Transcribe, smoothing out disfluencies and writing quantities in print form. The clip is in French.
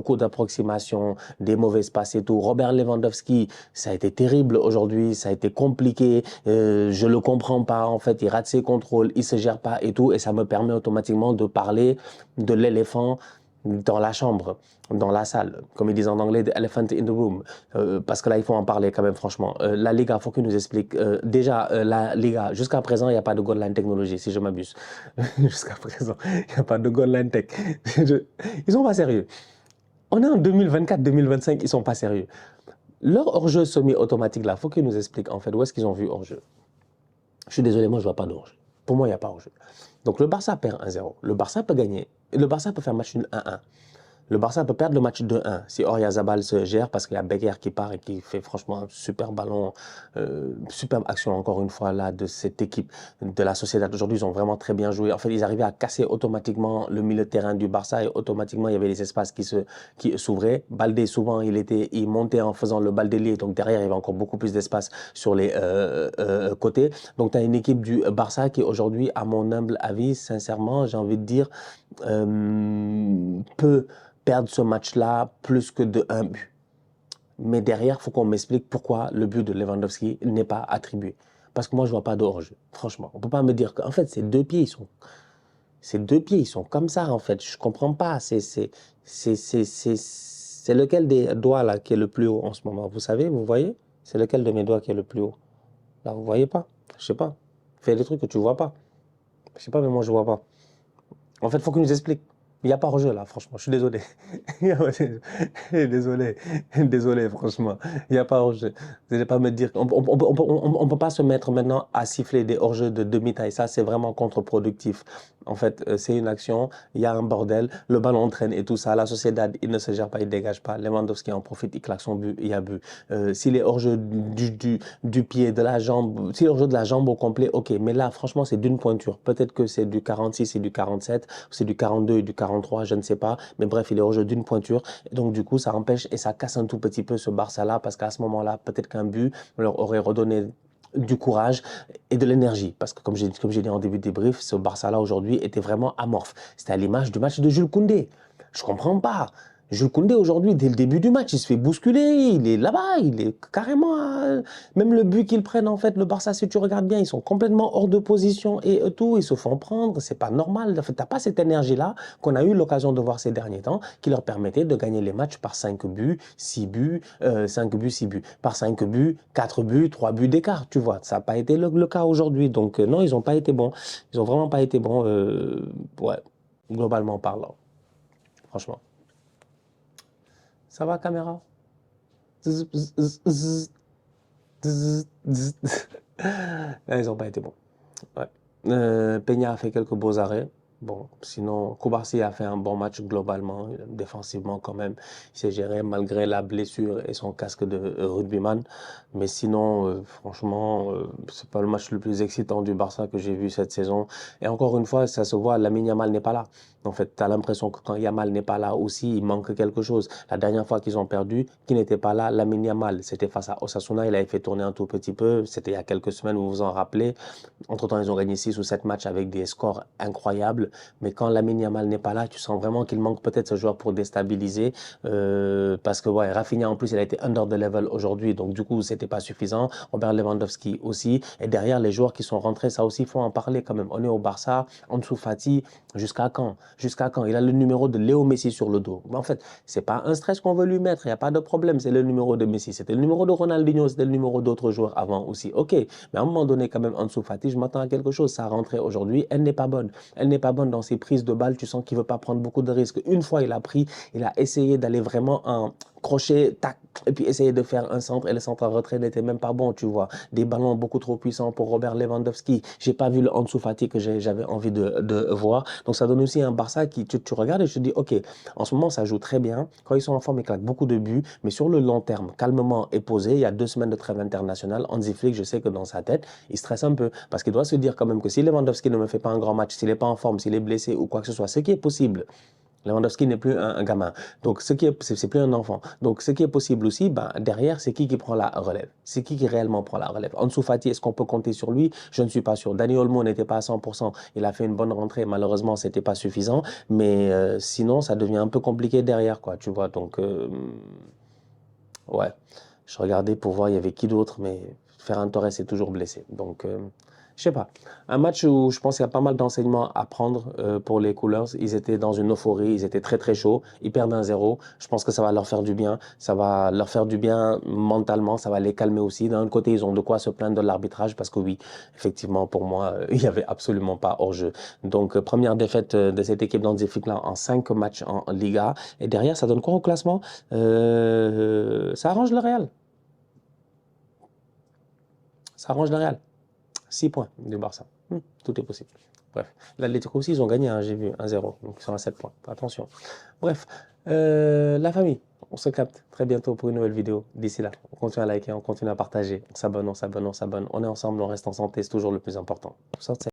beaucoup d'approximations, des mauvaises passes et tout. Robert Lewandowski, ça a été terrible aujourd'hui, ça a été compliqué, je le comprends pas en fait, il rate ses contrôles, il se gère pas et tout, et ça me permet automatiquement de parler de l'éléphant dans la chambre, dans la salle, comme ils disent en anglais, the elephant in the room, parce que là, il faut en parler quand même, franchement. La Liga, il faut qu'ils nous expliquent. Déjà, la Liga, jusqu'à présent, il n'y a pas de goal line technologie, si je m'abuse. Jusqu'à présent, il n'y a pas de goal line tech. Ils sont pas sérieux. On est en 2024-2025, ils sont pas sérieux. Leur hors-jeu semi-automatique, là, il faut qu'ils nous expliquent, en fait, où est-ce qu'ils ont vu hors-jeu. Je suis désolé, moi, je ne vois pas de hors-jeu. Pour moi, il n'y a pas hors-jeu. Donc, le Barça perd 1-0. Le Barça peut gagner. Le Barça peut faire match nul 1-1. Le Barça peut perdre le match 2-1 si Oyarzabal se gère parce qu'il y a Becker qui part et qui fait franchement un super ballon, superbe action encore une fois là de cette équipe de la Sociedad. Aujourd'hui, ils ont vraiment très bien joué. En fait, ils arrivaient à casser automatiquement le milieu de terrain du Barça et automatiquement il y avait des espaces qui s'ouvraient. Baldé, souvent, il montait en faisant le Baldélier, donc derrière il y avait encore beaucoup plus d'espace sur les côtés. Donc tu as une équipe du Barça qui aujourd'hui, à mon humble avis, sincèrement, j'ai envie de dire, peut perdre ce match-là plus que de 1 but. Mais derrière, il faut qu'on m'explique pourquoi le but de Lewandowski n'est pas attribué. Parce que moi, je ne vois pas de hors-jeu, franchement. On ne peut pas me dire qu'en fait, ces deux pieds, ils sont comme ça, en fait. Je ne comprends pas. C'est lequel des doigts là qui est le plus haut en ce moment? Vous savez, vous voyez? C'est lequel de mes doigts qui est le plus haut? Là, vous ne voyez pas? Je ne sais pas. Fais des trucs que tu ne vois pas. Je ne sais pas, mais moi, je ne vois pas. En fait, il faut qu'il nous explique. Il n'y a pas hors-jeu là, franchement, je suis désolé. Désolé, désolé, franchement. Il n'y a pas hors-jeu. Vous n'allez pas me dire. On ne peut pas se mettre maintenant à siffler des hors-jeux de demi-taille. Ça, c'est vraiment contre-productif. En fait, c'est une action, il y a un bordel, le ballon traîne et tout ça. La Sociedad, il ne se gère pas, il ne dégage pas. Lewandowski en profite, il claque son but, il y a but. S'il est hors-jeu du pied, de la jambe, s'il est hors-jeu de la jambe au complet, ok. Mais là, franchement, c'est d'une pointure. Peut-être que c'est du 46 et du 47, c'est du 42 et du 43, je ne sais pas. Mais bref, il est hors-jeu d'une pointure. Et donc, du coup, ça empêche et ça casse un tout petit peu ce Barça-là parce qu'à ce moment-là, peut-être qu'un but leur aurait redonné du courage et de l'énergie. Parce que comme j'ai dit en début de débrief, ce Barça-là aujourd'hui était vraiment amorphe. C'était à l'image du match de Jules Koundé. Je ne comprends pas. Jules Koundé aujourd'hui, dès le début du match, il se fait bousculer, il est là-bas, il est carrément... Même le but qu'ils prennent, en fait, le Barça, si tu regardes bien, ils sont complètement hors de position et tout, ils se font prendre, c'est pas normal. En fait, t'as pas cette énergie-là qu'on a eu l'occasion de voir ces derniers temps, qui leur permettait de gagner les matchs par 5 buts, 6 buts, 5 buts, 6 buts. Par 5 buts, 4 buts, 3 buts d'écart, tu vois. Ça n'a pas été le cas aujourd'hui. Donc, non, ils n'ont pas été bons. Ils n'ont vraiment pas été bons, ouais, globalement parlant, franchement. Ça va, caméra? Zzz, zzz, zzz, zzz, zzz. Là, ils n'ont pas été bons. Ouais. Peña a fait quelques beaux arrêts. Bon, sinon, Koubarsi a fait un bon match globalement, défensivement quand même. Il s'est géré malgré la blessure et son casque de rugbyman. Mais sinon, franchement, c'est pas le match le plus excitant du Barça que j'ai vu cette saison. Et encore une fois, ça se voit, Lamine Yamal n'est pas là. En fait, tu as l'impression que quand Yamal n'est pas là aussi, il manque quelque chose. La dernière fois qu'ils ont perdu, qui n'était pas là, Lamine Yamal, c'était face à Osasuna. Il avait fait tourner un tout petit peu. C'était il y a quelques semaines, vous vous en rappelez. Entre-temps, ils ont gagné 6 ou 7 matchs avec des scores incroyables. Mais quand Lamine Yamal n'est pas là, tu sens vraiment qu'il manque peut-être ce joueur pour déstabiliser. Parce que ouais, Rafinha, en plus, il a été under the level aujourd'hui. Donc, du coup, c'était pas suffisant. Robert Lewandowski aussi. Et derrière, les joueurs qui sont rentrés, ça aussi, il faut en parler quand même. On est au Barça, Ansu Fati, jusqu'à quand? Jusqu'à quand? Il a le numéro de Léo Messi sur le dos. Mais en fait, c'est pas un stress qu'on veut lui mettre. Il n'y a pas de problème. C'est le numéro de Messi. C'était le numéro de Ronaldinho. C'était le numéro d'autres joueurs avant aussi. OK. Mais à un moment donné, quand même, Ansu Fati, je m'attends à quelque chose. Ça a rentré aujourd'hui. Elle n'est pas bonne. Elle n'est pas bonne dans ses prises de balles. Tu sens qu'il ne veut pas prendre beaucoup de risques. Une fois, il a pris, il a essayé d'aller vraiment en crochet, tac, et puis essayer de faire un centre. Et le centre en retrait n'était même pas bon, tu vois. Des ballons beaucoup trop puissants pour Robert Lewandowski. J'ai pas vu le Ansu Fati que j'avais envie de voir. Donc ça donne aussi un Barça qui, tu regardes et je te dis, OK, en ce moment, ça joue très bien. Quand ils sont en forme, ils claquent beaucoup de buts. Mais sur le long terme, calmement et posé, il y a 2 semaines de trêve internationale. Hansi Flick, je sais que dans sa tête, il stresse un peu. Parce qu'il doit se dire quand même que si Lewandowski ne me fait pas un grand match, s'il n'est pas en forme, s'il est blessé ou quoi que ce soit, ce qui est possible, Lewandowski n'est plus un gamin. Donc, c'est plus un enfant. Donc, ce qui est possible aussi, ben, derrière, c'est qui prend la relève? C'est qui réellement prend la relève? Ansu Fati, est-ce qu'on peut compter sur lui? Je ne suis pas sûr. Dani Olmo n'était pas à 100%. Il a fait une bonne rentrée. Malheureusement, c'était pas suffisant. Mais sinon, ça devient un peu compliqué derrière, quoi. Tu vois. Donc, ouais. Je regardais pour voir, il y avait qui d'autre, mais Ferran Torres est toujours blessé. Donc, je sais pas. Un match où je pense qu'il y a pas mal d'enseignements à prendre pour les Coolers. Ils étaient dans une euphorie, ils étaient très très chauds. Ils perdent 1-0. Je pense que ça va leur faire du bien. Ça va leur faire du bien mentalement. Ça va les calmer aussi. D'un côté, ils ont de quoi se plaindre de l'arbitrage parce que oui, effectivement, pour moi, il n'y avait absolument pas hors-jeu. Donc, première défaite de cette équipe d'Hansi-Flick en 5 matchs en Liga. Et derrière, ça donne quoi au classement? Ça arrange le Real. Ça arrange le Real. 6 points du Barça. Tout est possible. Bref. L'Atlético aussi, ils ont gagné, hein, j'ai vu, 1-0. Donc ils sont à 7 points. Attention. Bref. La famille, on se capte très bientôt pour une nouvelle vidéo. D'ici là, on continue à liker, on continue à partager. On s'abonne, on s'abonne, on s'abonne. On est ensemble, on reste en santé, c'est toujours le plus important. Sortez.